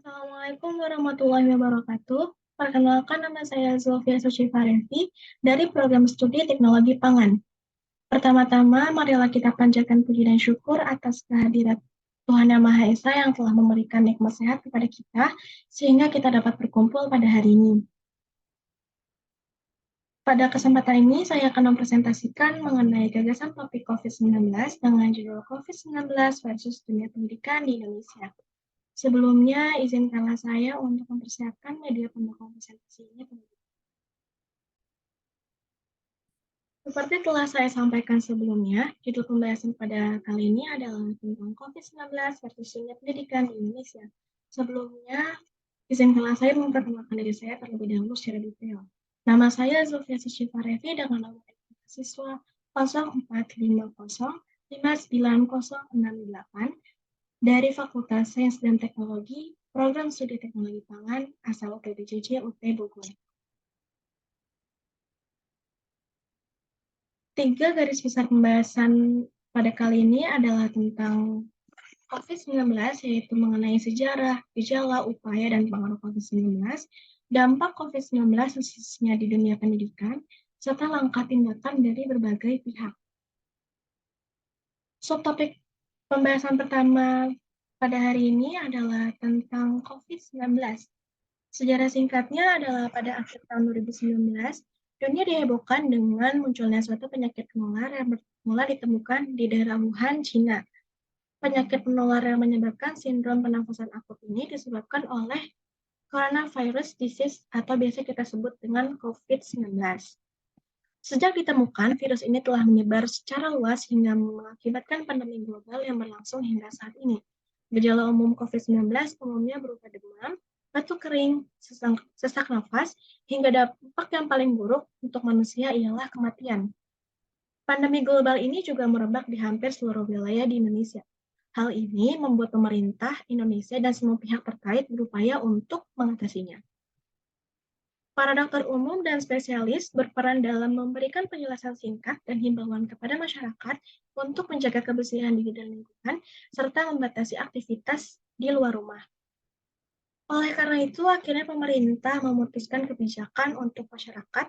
Assalamualaikum warahmatullahi wabarakatuh. Perkenalkan nama saya Zulfia Sucifarevi dari Program Studi Teknologi Pangan. Pertama-tama, marilah kita panjatkan puji dan syukur atas kehadirat Tuhan Yang Maha Esa yang telah memberikan nikmat sehat kepada kita, sehingga kita dapat berkumpul pada hari ini. Pada kesempatan ini, saya akan mempresentasikan mengenai gagasan topik COVID-19 dengan judul COVID-19 versus dunia pendidikan di Indonesia. Sebelumnya, izinkanlah saya untuk mempersiapkan media pendukung presentasi ini. Seperti telah saya sampaikan sebelumnya, judul pembahasan pada kali ini adalah tentang COVID-19 versus dunia pendidikan di Indonesia. Sebelumnya, izinkanlah saya memperkenalkan diri saya terlebih dahulu secara detail. Nama saya Zulfia Sucifarevi dengan nomor siswa 0450590068 dari Fakultas Sains dan Teknologi, Program Studi Teknologi Pangan, asal UPBJJ UT Bogor. 3 garis besar pembahasan pada kali ini adalah tentang COVID-19, yaitu mengenai sejarah, gejala, upaya, dan pengaruh COVID-19, dampak COVID-19 khususnya di dunia pendidikan, serta langkah tindakan dari berbagai pihak. Subtopik pembahasan pertama pada hari ini adalah tentang COVID-19. Sejarah singkatnya adalah pada akhir tahun 2019, dunia dihebohkan dengan munculnya suatu penyakit menular yang bermula ditemukan di daerah Wuhan, China. Penyakit menular yang menyebabkan sindrom pernafasan akut ini disebabkan oleh coronavirus disease atau biasa kita sebut dengan COVID-19. Sejak ditemukan, virus ini telah menyebar secara luas hingga mengakibatkan pandemi global yang berlangsung hingga saat ini. Gejala umum COVID-19 umumnya berupa demam, batuk kering, sesak nafas, hingga dampak yang paling buruk untuk manusia ialah kematian. Pandemi global ini juga merebak di hampir seluruh wilayah di Indonesia. Hal ini membuat pemerintah Indonesia dan semua pihak terkait berupaya untuk mengatasinya. Para dokter umum dan spesialis berperan dalam memberikan penjelasan singkat dan himbauan kepada masyarakat untuk menjaga kebersihan diri dan lingkungan, serta membatasi aktivitas di luar rumah. Oleh karena itu, akhirnya pemerintah memutuskan kebijakan untuk masyarakat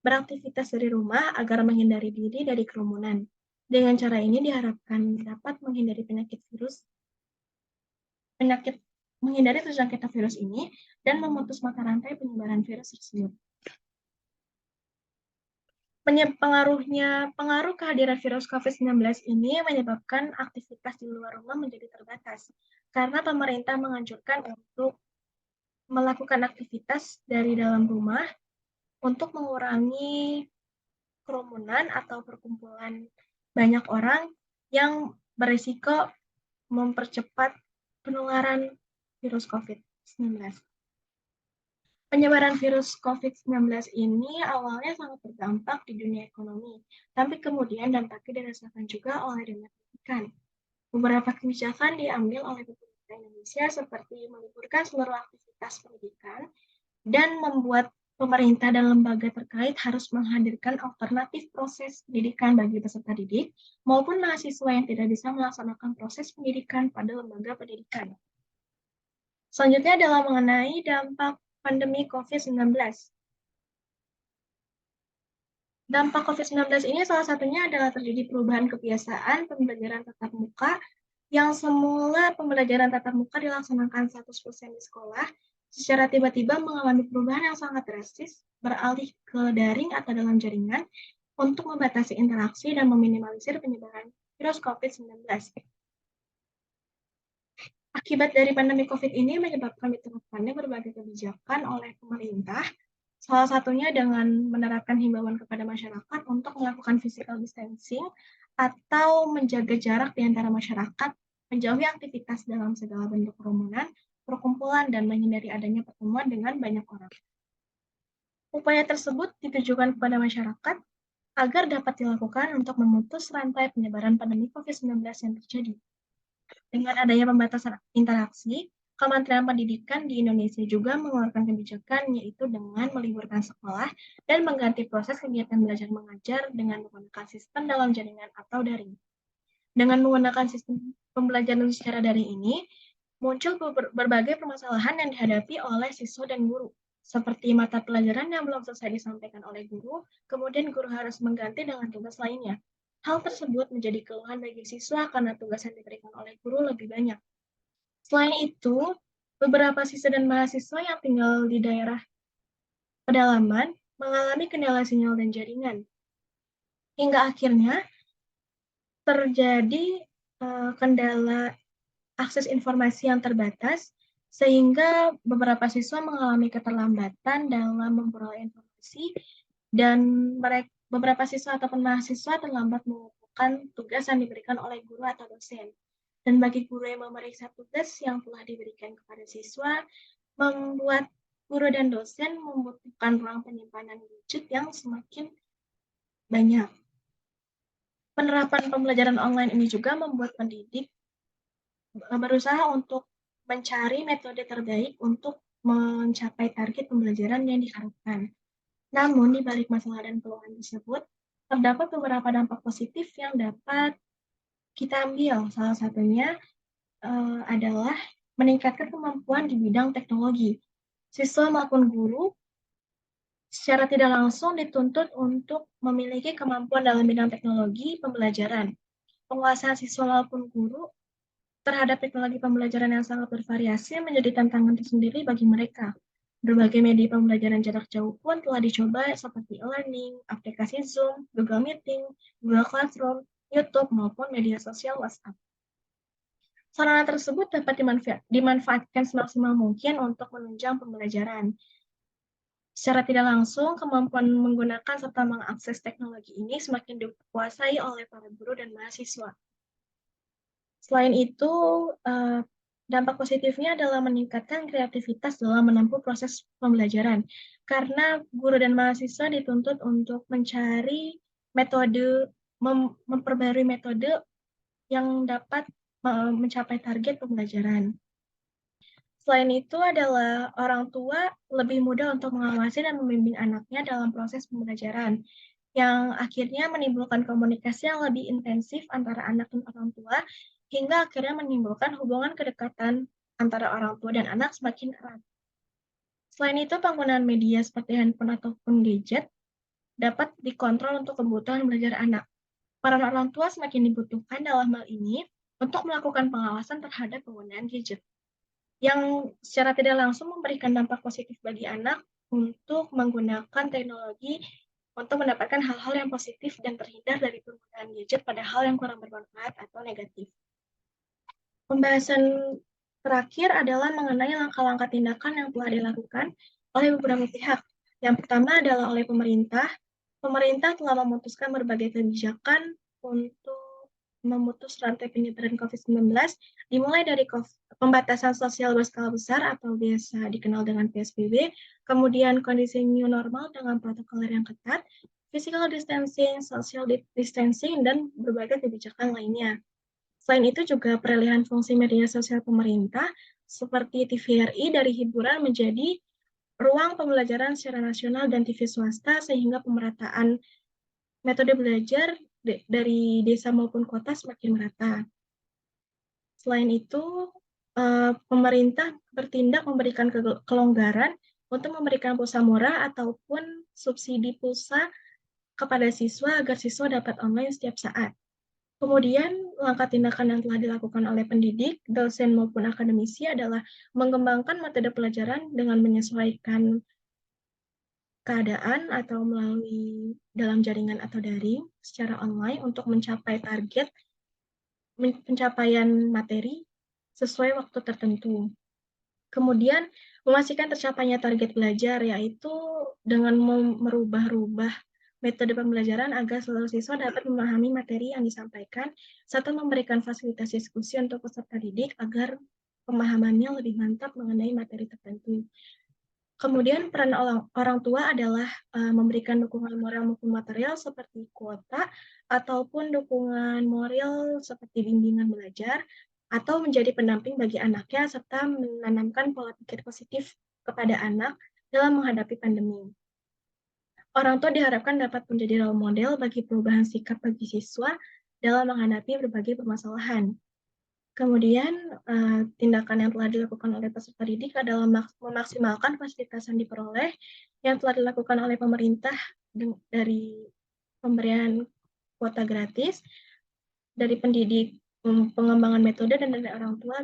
beraktivitas dari rumah agar menghindari diri dari kerumunan. Dengan cara ini diharapkan dapat menghindari terjangkitnya virus ini dan memutus mata rantai penyebaran virus tersebut. Pengaruh kehadiran virus COVID-19 ini menyebabkan aktivitas di luar rumah menjadi terbatas, karena pemerintah menganjurkan untuk melakukan aktivitas dari dalam rumah untuk mengurangi kerumunan atau perkumpulan banyak orang yang berisiko mempercepat penularan virus COVID-19. Penyebaran virus COVID-19 ini awalnya sangat berdampak di dunia ekonomi, tapi kemudian dampaknya dirasakan juga oleh dunia pendidikan. Beberapa kebijakan diambil oleh pemerintah Indonesia seperti meliburkan seluruh aktivitas pendidikan dan membuat pemerintah dan lembaga terkait harus menghadirkan alternatif proses pendidikan bagi peserta didik maupun mahasiswa yang tidak bisa melaksanakan proses pendidikan pada lembaga pendidikan. Selanjutnya adalah mengenai dampak pandemi COVID-19. Dampak COVID-19 ini salah satunya adalah terjadi perubahan kebiasaan pembelajaran tatap muka yang semula pembelajaran tatap muka dilaksanakan 100% di sekolah, secara tiba-tiba mengalami perubahan yang sangat drastis, beralih ke daring atau dalam jaringan untuk membatasi interaksi dan meminimalisir penyebaran virus COVID-19. Akibat dari pandemi COVID ini menyebabkan diterapkannya berbagai kebijakan oleh pemerintah, salah satunya dengan menerapkan himbauan kepada masyarakat untuk melakukan physical distancing atau menjaga jarak di antara masyarakat, menjauhi aktivitas dalam segala bentuk kerumunan, perkumpulan, dan menghindari adanya pertemuan dengan banyak orang. Upaya tersebut ditujukan kepada masyarakat agar dapat dilakukan untuk memutus rantai penyebaran pandemi COVID-19 yang terjadi. Dengan adanya pembatasan interaksi, Kementerian Pendidikan di Indonesia juga mengeluarkan kebijakan yaitu dengan meliburkan sekolah dan mengganti proses kegiatan belajar mengajar dengan menggunakan sistem dalam jaringan atau daring. Dengan menggunakan sistem pembelajaran secara daring ini, Muncul berbagai permasalahan yang dihadapi oleh siswa dan guru, seperti mata pelajaran yang belum selesai disampaikan oleh guru, kemudian guru harus mengganti dengan tugas lainnya. Hal tersebut menjadi keluhan bagi siswa karena tugas yang diberikan oleh guru lebih banyak. Selain itu, beberapa siswa dan mahasiswa yang tinggal di daerah pedalaman mengalami kendala sinyal dan jaringan, hingga akhirnya terjadi kendala akses informasi yang terbatas, sehingga beberapa siswa mengalami keterlambatan dalam memperoleh informasi dan beberapa siswa ataupun mahasiswa terlambat mengumpulkan tugas yang diberikan oleh guru atau dosen. Dan bagi guru yang memeriksa tugas yang telah diberikan kepada siswa, membuat guru dan dosen membutuhkan ruang penyimpanan gadget yang semakin banyak. Penerapan pembelajaran online ini juga membuat pendidik berusaha untuk mencari metode terbaik untuk mencapai target pembelajaran yang diharapkan. Namun, di balik masalah dan keluhan tersebut, terdapat beberapa dampak positif yang dapat kita ambil. Salah satunya adalah meningkatkan kemampuan di bidang teknologi. Siswa maupun guru secara tidak langsung dituntut untuk memiliki kemampuan dalam bidang teknologi pembelajaran. Penguasaan siswa maupun guru terhadap teknologi pembelajaran yang sangat bervariasi menjadi tantangan tersendiri bagi mereka. Berbagai media pembelajaran jarak jauh pun telah dicoba seperti e-learning, aplikasi Zoom, Google Meeting, Google Classroom, YouTube, maupun media sosial WhatsApp. Sarana tersebut dapat dimanfaatkan semaksimal mungkin untuk menunjang pembelajaran. Secara tidak langsung, kemampuan menggunakan serta mengakses teknologi ini semakin dikuasai oleh para guru dan mahasiswa. Selain itu, dampak positifnya adalah meningkatkan kreativitas dalam menempuh proses pembelajaran, karena guru dan mahasiswa dituntut untuk mencari metode, memperbarui metode yang dapat mencapai target pembelajaran. Selain itu adalah orang tua lebih mudah untuk mengawasi dan membimbing anaknya dalam proses pembelajaran, yang akhirnya menimbulkan komunikasi yang lebih intensif antara anak dan orang tua, hingga akhirnya menimbulkan hubungan kedekatan antara orang tua dan anak semakin erat. Selain itu, penggunaan media seperti handphone ataupun gadget dapat dikontrol untuk kebutuhan belajar anak. Peran orang tua semakin dibutuhkan dalam hal ini untuk melakukan pengawasan terhadap penggunaan gadget, yang secara tidak langsung memberikan dampak positif bagi anak untuk menggunakan teknologi untuk mendapatkan hal-hal yang positif dan terhindar dari penggunaan gadget pada hal yang kurang bermanfaat atau negatif. Pembahasan terakhir adalah mengenai langkah-langkah tindakan yang telah dilakukan oleh beberapa pihak. Yang pertama adalah oleh pemerintah. Pemerintah telah memutuskan berbagai kebijakan untuk memutus rantai penyebaran COVID-19, dimulai dari pembatasan sosial berskala besar atau biasa dikenal dengan PSBB, kemudian kondisi new normal dengan protokol yang ketat, physical distancing, social distancing, dan berbagai kebijakan lainnya. Selain itu juga peralihan fungsi media sosial pemerintah seperti TVRI dari hiburan menjadi ruang pembelajaran secara nasional dan TV swasta sehingga pemerataan metode belajar dari desa maupun kota semakin merata. Selain itu, pemerintah bertindak memberikan kelonggaran untuk memberikan pulsa murah ataupun subsidi pulsa kepada siswa agar siswa dapat online setiap saat. Kemudian, langkah tindakan yang telah dilakukan oleh pendidik, dosen maupun akademisi adalah mengembangkan metode pelajaran dengan menyesuaikan keadaan atau melalui dalam jaringan atau daring secara online untuk mencapai target pencapaian materi sesuai waktu tertentu. Kemudian, memastikan tercapainya target belajar, yaitu dengan merubah-rubah metode pembelajaran agar seluruh siswa dapat memahami materi yang disampaikan, serta memberikan fasilitas diskusi untuk peserta didik agar pemahamannya lebih mantap mengenai materi tertentu. Kemudian peran orang tua adalah memberikan dukungan moral maupun material seperti kuota, ataupun dukungan moral seperti bimbingan belajar, atau menjadi pendamping bagi anaknya, serta menanamkan pola pikir positif kepada anak dalam menghadapi pandemi. Orang tua diharapkan dapat menjadi role model bagi perubahan sikap bagi siswa dalam menghadapi berbagai permasalahan. Kemudian, tindakan yang telah dilakukan oleh peserta didik adalah memaksimalkan fasilitas yang diperoleh, yang telah dilakukan oleh pemerintah dari pemberian kuota gratis, dari pendidik, pengembangan metode, dan dari orang tua,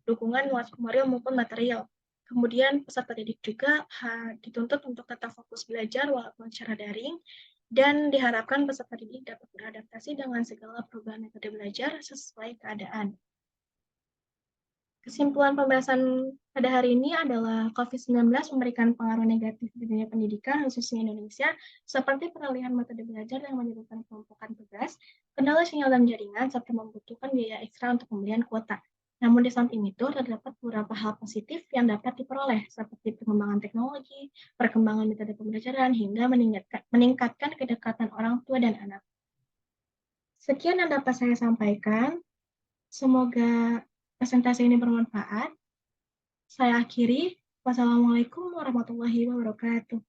dukungan moral maupun material. Kemudian peserta didik juga dituntut untuk tetap fokus belajar walaupun secara daring, dan diharapkan peserta didik dapat beradaptasi dengan segala perubahan metode belajar sesuai keadaan. Kesimpulan pembahasan pada hari ini adalah COVID-19 memberikan pengaruh negatif di dunia pendidikan, khususnya Indonesia, seperti peralihan metode belajar yang menyebabkan kelompokan tugas, kendala sinyal dan jaringan, serta membutuhkan biaya ekstra untuk pembelian kuota. Namun di samping itu, terdapat beberapa hal positif yang dapat diperoleh, seperti pengembangan teknologi, perkembangan metode pembelajaran, hingga meningkatkan kedekatan orang tua dan anak. Sekian yang dapat saya sampaikan. Semoga presentasi ini bermanfaat. Saya akhiri. Wassalamualaikum warahmatullahi wabarakatuh.